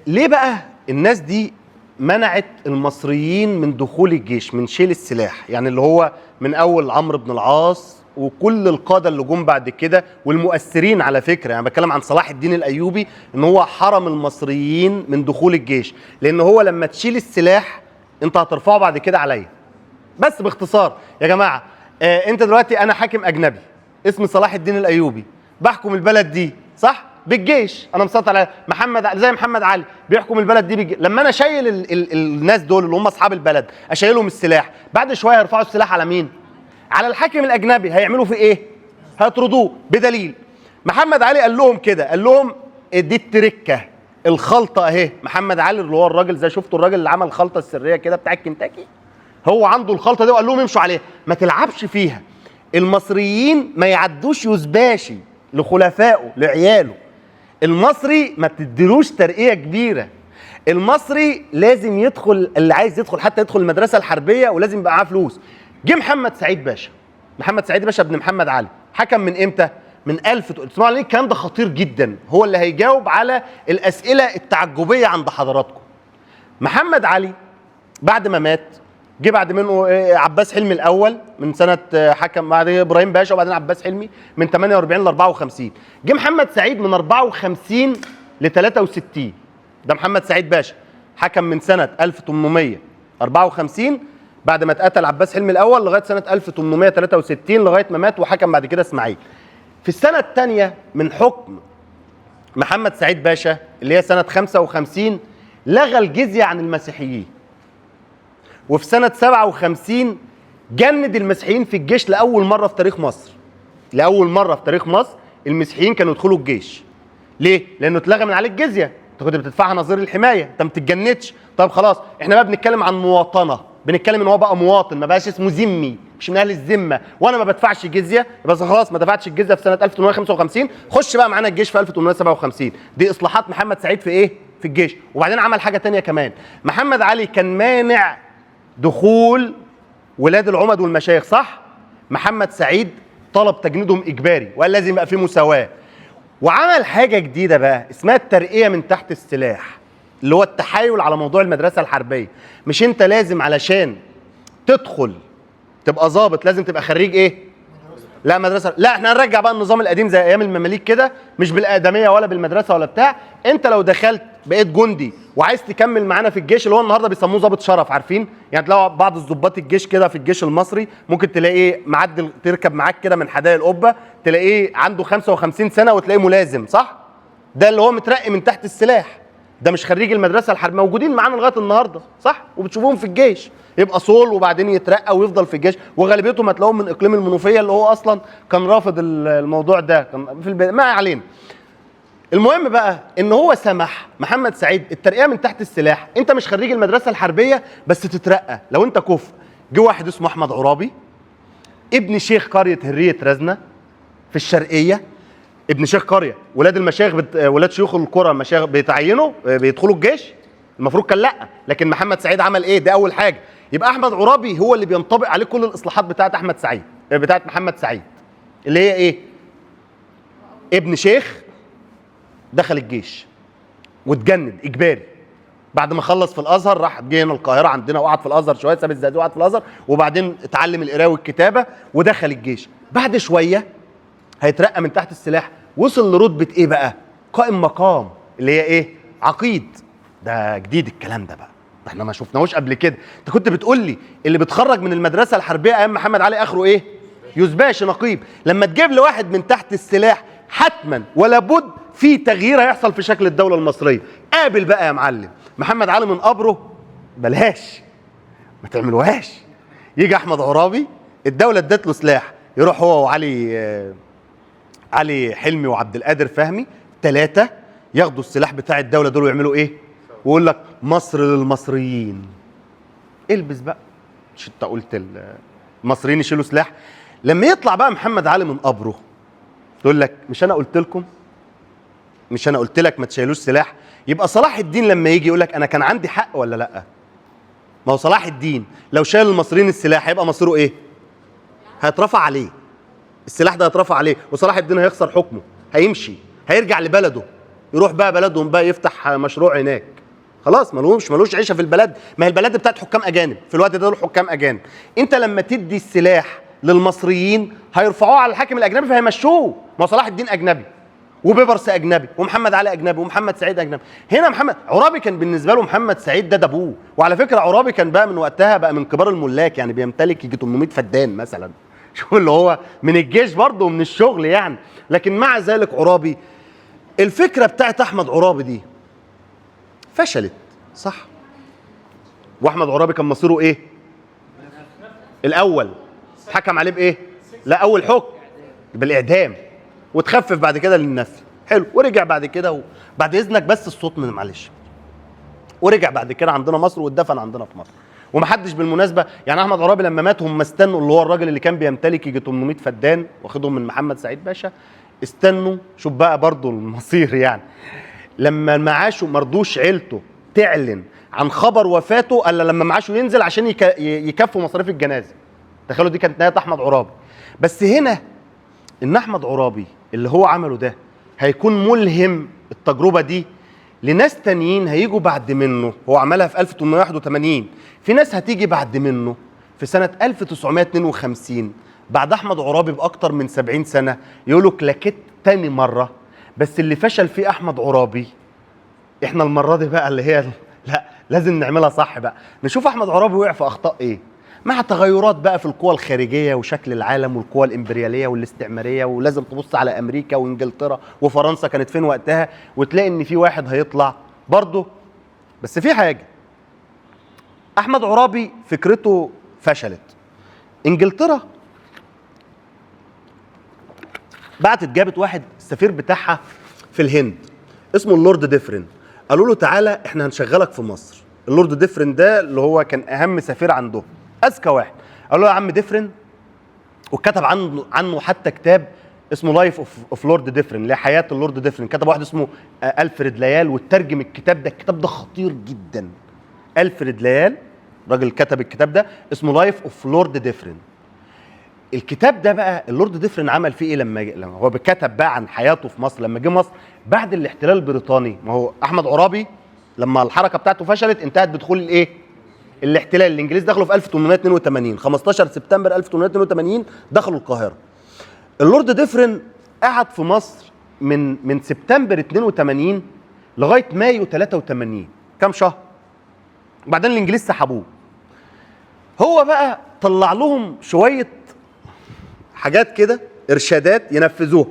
ليه بقى الناس دي منعت المصريين من دخول الجيش، من شيل السلاح؟ يعني اللي هو من اول عمرو بن العاص وكل القاده اللي جم بعد كده والمؤثرين، على فكره يعني بتكلم عن صلاح الدين الايوبي، ان هو حرم المصريين من دخول الجيش، لان هو لما تشيل السلاح انت هترفعه بعد كده عليا. بس باختصار يا جماعه، انت دلوقتي انا حاكم اجنبي اسمي صلاح الدين الايوبي، بحكم البلد دي صح بالجيش، انا مسيطر على زي محمد علي بيحكم البلد دي بالجيش. لما انا شايل الناس دول اللي هم اصحاب البلد، اشيلهم السلاح، بعد شويه هيرفعوا السلاح على مين؟ على الحاكم الاجنبي. هيعملوا في ايه؟ هيطردوه. بدليل محمد علي قال لهم كده، قال لهم دي التركه الخلطه اهي. محمد علي اللي هو الراجل، زي شفتوا الراجل اللي عمل الخلطه السريه كده بتاع كنتاكي، هو عنده الخلطه دي وقال لهم امشوا عليها، ما تلعبش فيها. المصريين ما يعدوش يزباشي لخلفائه لعياله. المصري ما تديلوش ترقيه كبيره. المصري لازم يدخل، اللي عايز يدخل حتى يدخل المدرسه الحربيه ولازم يبقى معاه فلوس. جه محمد سعيد باشا، محمد سعيد باشا ابن محمد علي، حكم من امتى؟ من 1000. تسمعوا ليه؟ الكلام ده خطير جدا، هو اللي هيجاوب على الاسئله التعجبيه عند حضراتكم. محمد علي بعد ما مات، جه بعد منه عباس حلمي الاول من سنه، حكم بعد ابراهيم باشا وبعدين عباس حلمي من 48 ل 54. جه محمد سعيد من 54 ل 63. ده محمد سعيد باشا حكم من سنه 1854 بعد ما اتقتل عباس حلمي الاول لغايه سنه 1863 لغايه ما مات، وحكم بعد كده اسماعيل. في السنه الثانيه من حكم محمد سعيد باشا اللي هي سنه 55 لغى الجزيه عن المسيحيين. وفي سنة 57 جند المسيحيين في الجيش لأول مرة في تاريخ مصر. لأول مرة في تاريخ مصر المسيحيين كانوا يدخلوا الجيش. ليه؟ لأنه اتلغى من عليك الجزية، أنت كنت بتدفعها نظير الحماية، أنت ما بتتجندش. طب خلاص، إحنا بقى بنتكلم عن مواطنة، بنتكلم إن هو بقى مواطن، ما بقاش اسمه ذمي، مش من أهل الذمة، وأنا ما بدفعش جزية، بس خلاص ما دفعتش الجزية في سنة 1855، خش بقى معانا الجيش في 1857. دي إصلاحات محمد سعيد في إيه؟ في الجيش. وبعدين عمل حاجة تانية كمان، محمد علي كان مانع دخول ولاد العمد والمشايخ، صح؟ محمد سعيد طلب تجنيدهم اجباري وقال لازم يبقى في مساواه. وعمل حاجه جديده بقى اسمها الترقيه من تحت السلاح، اللي هو التحايل على موضوع المدرسه الحربيه. مش انت لازم علشان تدخل تبقى ضابط لازم تبقى خريج ايه؟ لا مدرسه، لا احنا هنرجع بقى النظام القديم زي ايام المماليك كده، مش بالادميه ولا بالمدرسه ولا بتاع. انت لو دخلت بقيت جندي وعايز تكمل معانا في الجيش، اللي هو النهارده بيسموه ضابط شرف، عارفين؟ يعني تلاقوا بعض الضباط الجيش كده في الجيش المصري ممكن تلاقيه معدل، تركب معاك كده من حدائق القبه تلاقيه عنده 55 سنه وتلاقيه ملازم، صح؟ ده اللي هو مترقي من تحت السلاح، ده مش خريج المدرسه الحربيه، موجودين معانا لغايه النهارده، صح؟ وبتشوفوهم في الجيش، يبقى صول وبعدين يترقى ويفضل في الجيش، وغالبيتهم هتلاقوهم من اقليم المنوفيه اللي هو اصلا كان رافض الموضوع ده، كان في ما علينا. المهم بقى ان هو سمح محمد سعيد الترقيه من تحت السلاح، انت مش خريج المدرسه الحربيه بس تترقى لو انت كفء. جه واحد اسمه احمد عرابي ابن شيخ قريه هريه رزنه في الشرقيه، ابن شيخ قريه، ولاد المشايخ ولاد شيوخ القرى المشايخ بيتعينوا بيدخلوا الجيش، المفروض كان لا، لكن محمد سعيد عمل ايه؟ ده اول حاجه. يبقى احمد عرابي هو اللي بينطبق عليه كل الاصلاحات بتاعت احمد سعيد، بتاعت محمد سعيد، اللي هي ايه؟ ابن شيخ دخل الجيش واتجند اجباري، بعد ما خلص في الازهر راح جه هنا القاهره عندنا وقعد في الازهر شويه، ساب الزقازيق وقعد في الازهر، وبعدين اتعلم القراءه والكتابه ودخل الجيش. بعد شويه هيترقى من تحت السلاح، وصل لرتبه ايه بقى؟ قائم مقام، اللي هي ايه؟ عقيد. ده جديد الكلام ده بقى، ده احنا ما شفناهوش قبل كده. انت كنت بتقول لي اللي بيتخرج من المدرسه الحربيه ايام محمد علي اخره ايه؟ يزباش نقيب. لما تجيب لي واحد من تحت السلاح حتما ولا بد في تغيير هيحصل في شكل الدوله المصريه. قابل بقى يا معلم محمد علي من قبره، بلاش ما تعملوهاش. يجي احمد عرابي الدوله ادت له سلاح، يروح هو علي حلمي وعبد القادر فهمي ثلاثه ياخدوا السلاح بتاع الدوله دول ويعملوا ايه؟ ويقول لك مصر للمصريين. البس بقى، مش انت قلت المصريين يشيلوا سلاح؟ لما يطلع بقى محمد علي من قبره يقول لك مش انا قلت لكم، مش انا قلت لك ما تشيلوش سلاح؟ يبقى صلاح الدين لما يجي يقول لك انا كان عندي حق ولا لا؟ ما هو صلاح الدين لو شال المصريين السلاح هيبقى مصيره ايه؟ هيترفع عليه السلاح ده، هيترفع عليه، وصلاح الدين هيخسر حكمه، هيمشي، هيرجع لبلده، يروح بقى بلدهم بقى يفتح مشروع هناك. خلاص ملوش عيشه في البلد، ما هي البلد بتاعت حكام اجانب في الوقت ده، دول حكام اجانب. انت لما تدي السلاح للمصريين هيرفعوه على الحاكم الاجنبي فهيمشوه. ما صلاح الدين اجنبي، وبيبرس اجنبي، ومحمد علي اجنبي، ومحمد سعيد اجنبي. هنا محمد عرابي كان بالنسبه له محمد سعيد ده ابوه. وعلى فكره عرابي كان بقى من وقتها بقى من كبار الملاك، يعني بيمتلك يجي 800 فدان مثلا. شوف اللي هو من الجيش برضه ومن الشغل يعني. لكن مع ذلك عرابي، الفكره بتاعت احمد عرابي دي فشلت، صح؟ واحمد عرابي كان مصيره ايه؟ الاول اتحكم عليه بايه؟ لا، اول حكم بالاعدام، وتخفف بعد كده للنفي. حلو، ورجع بعد كده بعد اذنك بس الصوت من معلش. ورجع بعد كده عندنا مصر واتدفن عندنا في مصر. ومحدش بالمناسبه يعني احمد عرابي لما مات هم استنوا، اللي هو الراجل اللي كان بيمتلك يجي 800 فدان واخدهم من محمد سعيد باشا، استنوا. شوف بقى برضه المصير يعني. لما معاشه مرضوش عيلته تعلن عن خبر وفاته الا لما معاشه ينزل عشان يكفوا مصاريف الجنازه. تخيلوا دي كانت نهايه احمد عرابي. بس هنا ان احمد عرابي اللي هو عمله ده هيكون ملهم التجربه دي لناس تانيين هيجوا بعد منه. هو عملها في 1881، في ناس هتيجي بعد منه في سنه 1952 بعد احمد عرابي باكتر من 70 سنه يقولوا كلاكيت تاني مره. بس اللي فشل فيه احمد عرابي، احنا المره دي بقى اللي هي لا لازم نعملها صح بقى. نشوف احمد عرابي وقع في اخطاء ايه مع تغيرات بقى في القوى الخارجيه وشكل العالم والقوى الامبرياليه والاستعماريه. ولازم تبص على امريكا وانجلترا وفرنسا كانت فين وقتها، وتلاقي ان في واحد هيطلع برضه. بس في حاجه، احمد عرابي فكرته فشلت. انجلترا بعتت جابت واحد السفير بتاعها في الهند اسمه اللورد ديفرين. قالوا له تعالى احنا هنشغلك في مصر. اللورد ديفرين ده اللي هو كان اهم سفير عندهم، اذكى واحد. قالوا له يا عم ديفرين، وكتب عنه حتى كتاب اسمه لايف اوف لورد ديفرين، اللي هي حياه اللورد ديفرين. كتب واحد اسمه الفريد ليال وترجم الكتاب ده. الكتاب ده خطير جدا. الفريد ليال راجل كتب الكتاب ده اسمه لايف اوف لورد ديفرين. الكتاب ده بقى اللورد ديفرين عمل فيه ايه لما هو كتب بقى عن حياته في مصر لما جه مصر بعد الاحتلال البريطاني. ما هو احمد عرابي لما الحركه بتاعته فشلت انتهت بدخول الايه؟ الاحتلال. الانجليز دخلوا في 1882، 15 سبتمبر 1882 دخلوا القاهره. اللورد ديفرين قعد في مصر من سبتمبر 82 لغايه مايو 83، كام شهر. وبعدين الانجليز سحبوه. هو بقى طلع لهم شويه حاجات كده، ارشادات ينفذوها.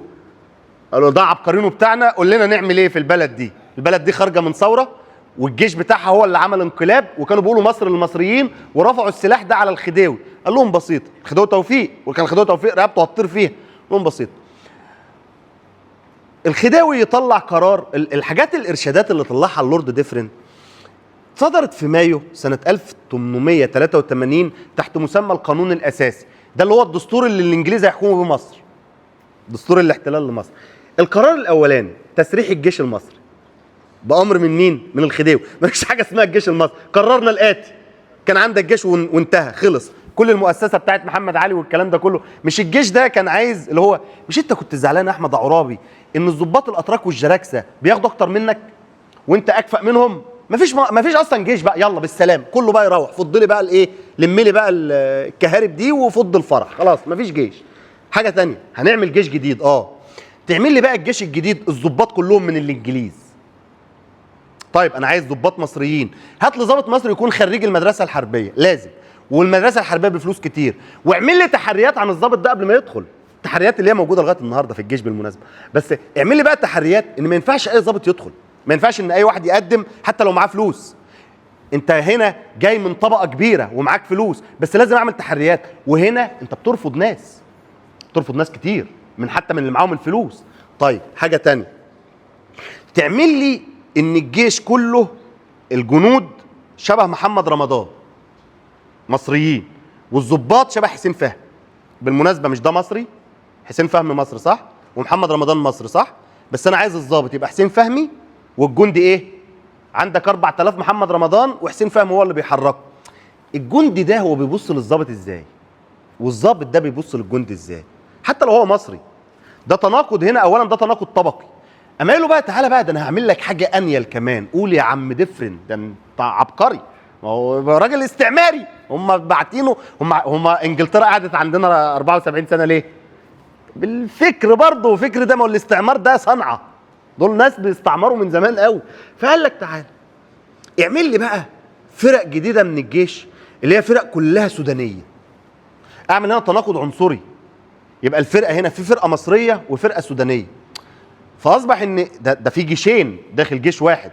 قالوا ده عبقرينه بتاعنا، قول لنا نعمل ايه في البلد دي. البلد دي خارجه من ثوره والجيش بتاعها هو اللي عمل انقلاب، وكانوا بيقولوا مصر للمصريين، ورفعوا السلاح ده على الخديوي. قال لهم بسيط، الخديوي توفيق، وكان الخديوي توفيق رقبته هتطير فيها. قال لهم بسيط، الخديوي يطلع قرار. الحاجات الارشادات اللي طلعها اللورد ديفرين صدرت في مايو سنه 1883 تحت مسمى القانون الاساسي. ده اللي هو الدستور اللي الانجليز هيحكموا بمصر، دستور الاحتلال لمصر. القرار الاولاني تسريح الجيش المصري بامر من مين؟ من الخديوي. مفيش حاجه اسمها الجيش المصري. قررنا الاتي، كان عندك جيش وانتهى خلص. كل المؤسسه بتاعت محمد علي والكلام ده كله، مش الجيش ده كان عايز اللي هو، مش انت كنت زعلان يا احمد عرابي ان الضباط الاتراك والجراكسه بياخدوا اكتر منك وانت اكفأ منهم؟ مفيش اصلا جيش بقى، يلا بالسلام، كله بقى يروح. فض لي بقى الايه، لم لي بقى الكهارب دي وفض الفرح، خلاص مفيش جيش. حاجه ثانيه، هنعمل جيش جديد. تعمل لي بقى الجيش الجديد الضباط كلهم من الانجليز. طيب انا عايز ضباط مصريين، هات لي ضابط مصري يكون خريج المدرسه الحربيه لازم، والمدرسه الحربيه بفلوس كتير، واعمل لي تحريات عن الضابط ده قبل ما يدخل. التحريات اللي هي موجوده لغايه النهارده في الجيش بالمناسبه، بس اعمل لي بقى تحريات ان ما ينفعش اي ضابط يدخل، ما ينفعش ان اي واحد يقدم حتى لو معاه فلوس. انت هنا جاي من طبقه كبيره ومعاك فلوس، بس لازم اعمل تحريات. وهنا انت بترفض ناس كتير حتى من اللي معاهم الفلوس. طيب حاجه تانية، تعمل لي ان الجيش كله الجنود شبه محمد رمضان مصريين، والضباط شبه حسين فهمي. بالمناسبه مش ده مصري؟ حسين فهمي مصري صح؟ ومحمد رمضان مصري صح؟ بس انا عايز الضابط يبقى حسين فهمي، والجندي ايه؟ عندك 4000 محمد رمضان وحسين فهمي هو اللي بيحركه. الجندي ده هو بيبص للضابط ازاي؟ والضابط ده بيبص للجندي ازاي؟ حتى لو هو مصري. ده تناقض هنا. اولا ده تناقض طبقي. اما قال له بقى تعالى بقى، ده انا هعمل لك حاجه انيل كمان. قول يا عم دفرن، ده انت عبقري، ما هو راجل استعماري. هم باعتينه، هم انجلترا قعدت عندنا 74 سنه ليه؟ بالفكر برضه، وفكر ده، ما هو الاستعمار ده صنعه، دول ناس بيستعمروا من زمان قوي. فقال لك تعالى اعمل لي بقى فرق جديده من الجيش، اللي هي فرق كلها سودانيه. اعمل هنا تناقض عنصري، يبقى الفرقه هنا في فرقه مصريه وفرقه سودانيه، فاصبح ان ده في جيشين داخل جيش واحد،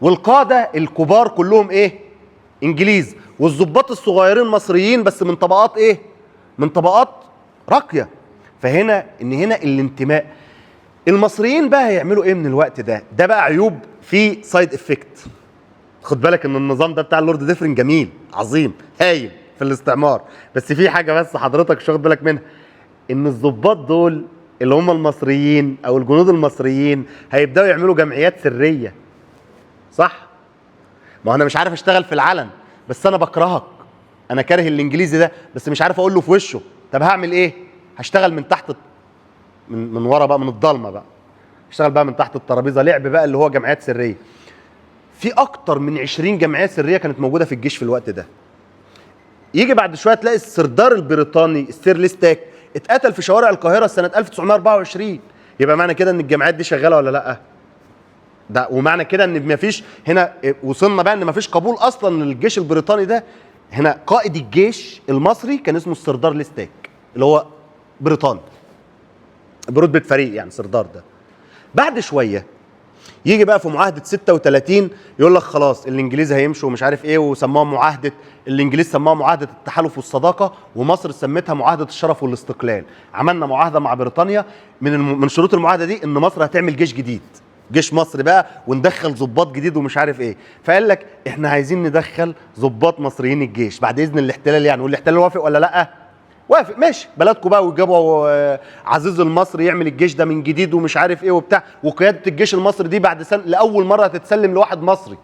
والقاده الكبار كلهم ايه؟ انجليز، والضباط الصغيرين مصريين بس من طبقات ايه؟ من طبقات راقيه. فهنا هنا الانتماء. المصريين بقى هيعملوا ايه من الوقت ده؟ ده بقى عيوب في سايد افكت. خد بالك ان النظام ده بتاع اللورد ديفرين جميل عظيم هايل في الاستعمار، بس في حاجه بس حضرتك مش واخد بالك منها، ان الضباط دول اللي هم المصريين او الجنود المصريين هيبداوا يعملوا جمعيات سريه. صح؟ ما انا مش عارف اشتغل في العلن، بس انا بكرهك، انا كاره الانجليزي ده، بس مش عارف اقول له في وشه. طب هعمل ايه؟ هشتغل من تحت، من ورا بقى، من الضلمه بقى، اشتغل بقى من تحت الترابيزه، لعب بقى اللي هو جمعيات سريه. في اكتر من 20 جمعيه سريه كانت موجوده في الجيش في الوقت ده. يجي بعد شويه تلاقي السردار البريطاني السير ليستاك اتقتل في شوارع القاهره سنه 1924. يبقى معنى كده ان الجمعيات دي شغاله ولا لا؟ ده ومعنى كده ان مفيش هنا، وصلنا بقى ان مفيش قبول اصلا للجيش البريطاني ده. هنا قائد الجيش المصري كان اسمه السردار ليستاك، اللي هو بريطاني برتبه فريق، يعني سردار ده. بعد شويه يجي بقى في معاهده 36 يقول لك خلاص الانجليز هيمشوا ومش عارف ايه، وسموها معاهده، الانجليز سموها معاهده التحالف والصداقه، ومصر سمتها معاهده الشرف والاستقلال. عملنا معاهده مع بريطانيا، من شروط المعاهده دي ان مصر هتعمل جيش جديد، جيش مصري بقى، وندخل ضباط جديد ومش عارف ايه. فقال لك احنا عايزين ندخل ضباط مصريين الجيش بعد اذن الاحتلال يعني، والاحتلال وافق ولا لا؟ وافق، ماشي، بلدكم بقى، وجابوا عزيز المصري يعمل الجيش ده من جديد ومش عارف ايه وبتاع، وقياده الجيش المصري دي بعد سنه لاول مره هتتسلم لواحد مصري.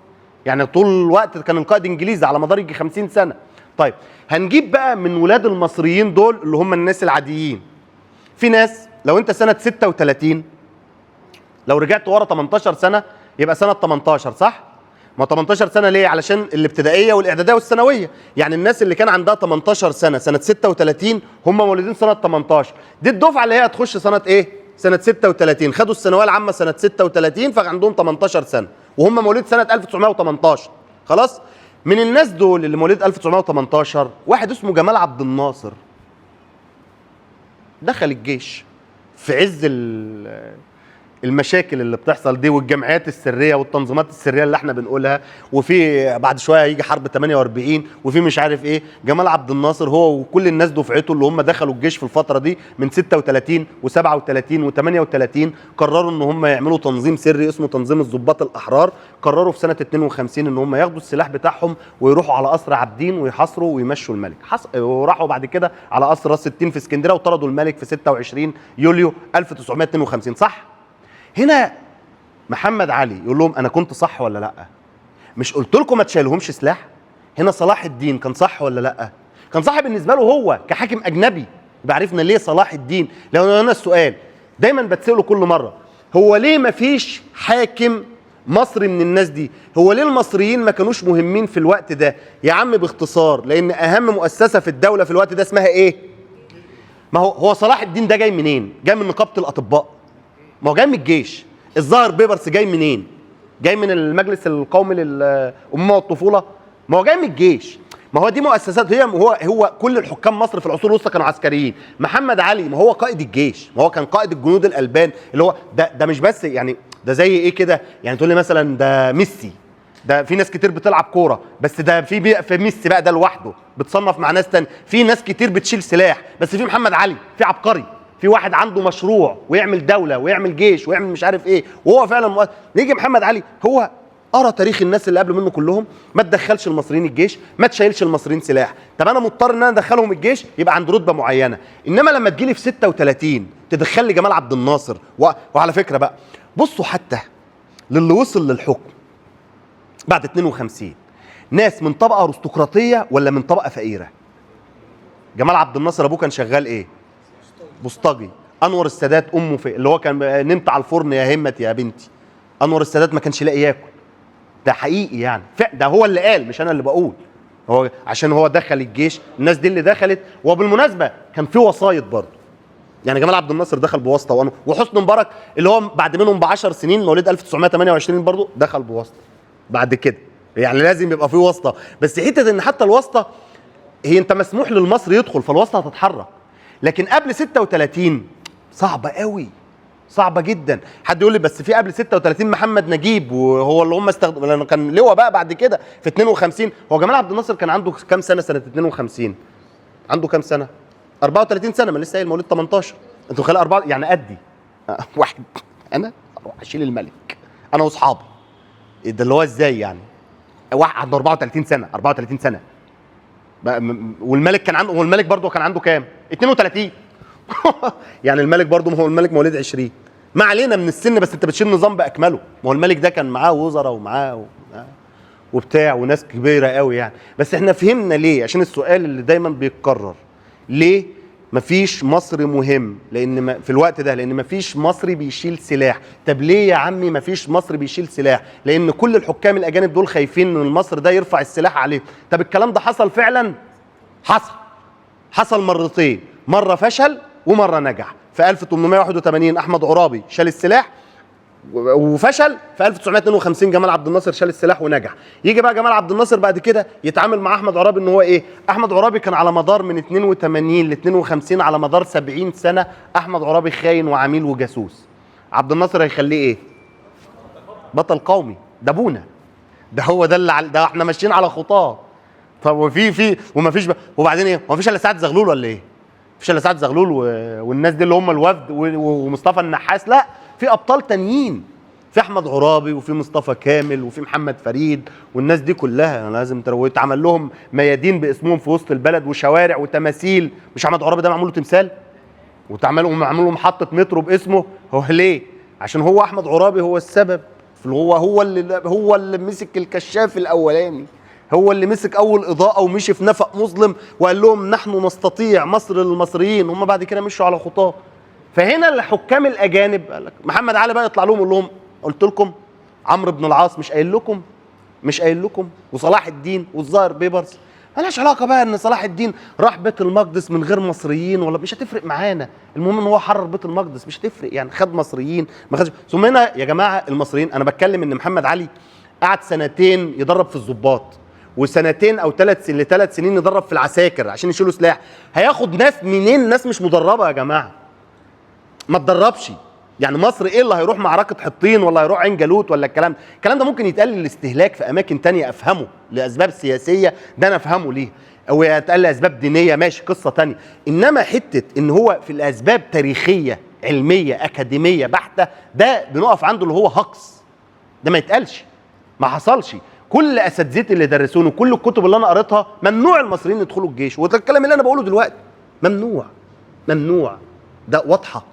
يعني طول الوقت كان القائد انجليزي على مدار يجي 50 سنه. طيب هنجيب بقى من ولاد المصريين دول اللي هم الناس العاديين. في ناس لو انت سنه 36 لو رجعت ورا 18 سنه يبقى سنه 18، صح؟ ما 18 سنه ليه؟ علشان الابتدائيه والاعداديه والثانويه. يعني الناس اللي كان عندها 18 سنه سنه 36 هم مولودين سنه 18. دي الدفعه اللي هي هتخش سنه ايه؟ سنه 36. خدوا الثانويه العامه سنه 36 فعندهم 18 سنه، وهم مواليد سنه 1918. خلاص؟ من الناس دول اللي مواليد 1918 واحد اسمه جمال عبد الناصر دخل الجيش في عز المشاكل اللي بتحصل دي، والجمعيات السريه والتنظيمات السريه اللي احنا بنقولها، وفي بعد شويه هيجي حرب 48 وفي مش عارف ايه. جمال عبد الناصر هو وكل الناس دفعته اللي هم دخلوا الجيش في الفتره دي من 36 و37 و38 قرروا ان هم يعملوا تنظيم سري اسمه تنظيم الضباط الاحرار. قرروا في سنه 52 ان هم ياخدوا السلاح بتاعهم ويروحوا على قصر عابدين ويحاصروا ويمشوا الملك. وراحوا بعد كده على قصر راس التين في اسكندريه وطردوا الملك في 26 يوليو 1952. صح؟ هنا محمد علي يقول لهم انا كنت صح ولا لا؟ مش قلت لكم ما تشيلهمش سلاح؟ هنا صلاح الدين كان صح ولا لا؟ كان صح بالنسبه له هو كحاكم اجنبي. يبقى عرفنا ليه صلاح الدين. لو انا السؤال دايما بتساله كل مره، هو ليه ما فيش حاكم مصري من الناس دي؟ هو ليه المصريين ما كانوش مهمين في الوقت ده؟ يا عم باختصار، لان اهم مؤسسه في الدوله في الوقت ده اسمها ايه؟ ما هو صلاح الدين ده جاي منين؟ جاي من نقابه الاطباء، ما هو جاي من الجيش. الظاهر بيبرس جاي منين؟ جاي من المجلس القومي للأمومة والطفولة، ما هو جاي من الجيش. ما هو دي مؤسسات، هو كل الحكام مصر في العصور الوسطى كانوا عسكريين. محمد علي ما هو قائد الجيش، ما هو كان قائد الجنود الألبان، اللي هو ده مش بس يعني ده زي ايه كده؟ يعني تقول لي مثلا ده ميسي، ده في ناس كتير بتلعب كوره، بس ده في ميسي بقى ده لوحده بتصنف مع ناس تاني. في ناس كتير بتشيل سلاح، بس في محمد علي، في عبقري، في واحد عنده مشروع ويعمل دوله ويعمل جيش ويعمل مش عارف ايه، وهو فعلا نيجي محمد علي هو قرا تاريخ الناس اللي قبل منه كلهم، ما تدخلش المصريين الجيش، ما تشيلش المصريين سلاح. طب انا مضطر ان انا ادخلهم الجيش يبقى عند رتبه معينه. انما لما تجيلي في 36 تدخل لي جمال عبد الناصر وعلى فكره بقى بصوا حتى للي وصل للحكم بعد 52 ناس من طبقه ارستقراطيه ولا من طبقه فقيره؟ جمال عبد الناصر ابوه كان شغال ايه؟ بوسطجي. انور السادات امه في اللي هو كان نمت على الفرن يا همت يا بنتي. انور السادات ما كانش لاقي ياكل. ده حقيقي يعني، ده هو اللي قال مش انا اللي بقول. هو عشان هو دخل الجيش، الناس دي اللي دخلت. وبالمناسبه كان في وسايط برضه، يعني جمال عبد الناصر دخل بواسطه، وحسني مبارك اللي هو بعد منهم ب 10 سنين مواليد 1928 برضه دخل بواسطه بعد كده. يعني لازم يبقى في واسطه، بس حته ان حتى الواسطه هي انت مسموح للمصري يدخل فالواسطه هتتحرك، لكن قبل 36 صعبه قوي، صعبه جدا. حد يقول لي بس في قبل 36 محمد نجيب وهو اللي هم استخدموا، لانه كان لواء بقى بعد كده في 52. هو جمال عبد الناصر كان عنده كام سنه سنه 52؟ عنده كام سنه؟ 34 سنه، ما لسه قايل مواليد 18. انتوا خلال 4 يعني قدي واحد. انا اروح اشيل الملك انا واصحابي، ده اللي هو ازاي يعني؟ واحد عنده 34 سنه، 34 سنه والملك كان عنده، والملك برضه كان عنده كام؟ 32. يعني الملك برضه، ما هو الملك مواليد 20. ما علينا من السن، بس انت بتشيل نظام باكمله. ما هو الملك ده كان معاه وزراء ومعاه وبتاع وناس كبيره قوي يعني. بس احنا فهمنا ليه، عشان السؤال اللي دايما بيتكرر، ليه مفيش مصري مهم؟ لان في الوقت ده لان مفيش مصري بيشيل سلاح. طب ليه يا عمي مفيش مصري بيشيل سلاح؟ لان كل الحكام الاجانب دول خايفين ان المصري ده يرفع السلاح عليه. طب الكلام ده حصل فعلا؟ حصل مرتين، مره فشل ومره نجح. في 1881 احمد عرابي شال السلاح وفشل، في 1952 جمال عبد الناصر شال السلاح ونجح. يجي بقى جمال عبد الناصر بعد كده يتعامل مع احمد عرابي ان هو ايه؟ احمد عرابي كان على مدار من 82 ل 52 على مدار 70 سنه احمد عرابي خاين وعميل وجاسوس. عبد الناصر هيخليه ايه؟ بطل قومي. ده ابونا، ده هو ده اللي ده احنا ماشيين على خطاه. طب وفي ومفيش وبعدين ايه؟ مفيش الا سعد زغلول ولا ايه؟ مفيش الا سعد زغلول والناس دي اللي هم الوفد ومصطفى النحاس؟ لا، في ابطال تانيين، في احمد عرابي وفي مصطفى كامل وفي محمد فريد والناس دي كلها لازم ويتعمل لهم ميادين باسمهم في وسط البلد وشوارع وتماثيل. مش احمد عرابي ده معمول له تمثال معمول له محطه مترو باسمه؟ هو ليه؟ عشان هو احمد عرابي هو السبب. هو اللي مسك الكشاف الاولاني، هو اللي مسك اول اضاءه ومشي في نفق مظلم وقال لهم نحن نستطيع، مصر للمصريين. هم بعد كده مشوا على خطاه. فهنا الحكام الاجانب قال لك محمد علي بقى يطلع لهم يقول لهم قلت لكم عمرو بن العاص مش قايل لكم وصلاح الدين والظاهر بيبرس. مالهاش علاقه بقى ان صلاح الدين راح بيت المقدس من غير مصريين ولا مش هتفرق معانا. المهم ان هو حرر بيت المقدس، مش هتفرق يعني خد مصريين ما خدش. ثم هنا يا جماعه المصريين، انا بتكلم ان محمد علي قعد سنتين يدرب في الضباط وسنتين او 3 سنين يدرب في العساكر عشان يشيلوا سلاح. هياخد ناس منين؟ ناس مش مدربه يا جماعه، ما تدربش. يعني مصر ايه اللي هيروح معركه حطين ولا هيروح عين جالوت ولا الكلام ده ممكن يتقال للاستهلاك في اماكن تانية افهمه، لاسباب سياسيه ده انا افهمه ليه، او يتقال لاسباب دينيه ماشي قصه تانية. انما حته ان هو في الاسباب تاريخيه علميه اكاديميه بحته ده بنقف عنده اللي هو هقص، ده ما يتقالش، ما حصلش. كل اساتذتي اللي درسوني وكل الكتب اللي انا قريتها ممنوع المصريين يدخلوا الجيش، وده الكلام اللي انا بقوله دلوقتي ممنوع، ده واضحه،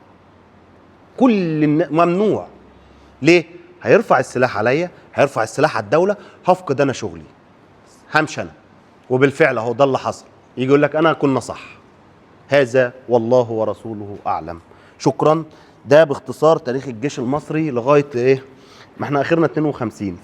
ممنوع. ليه؟ هيرفع السلاح عليا، هيرفع السلاح على الدوله، هفقد انا شغلي، همشي انا. وبالفعل اهو ده اللي حصل. يجي يقول لك انا كنا صح. هذا والله ورسوله اعلم. شكرا. ده باختصار تاريخ الجيش المصري لغايه ايه؟ ما احنا اخرنا 52.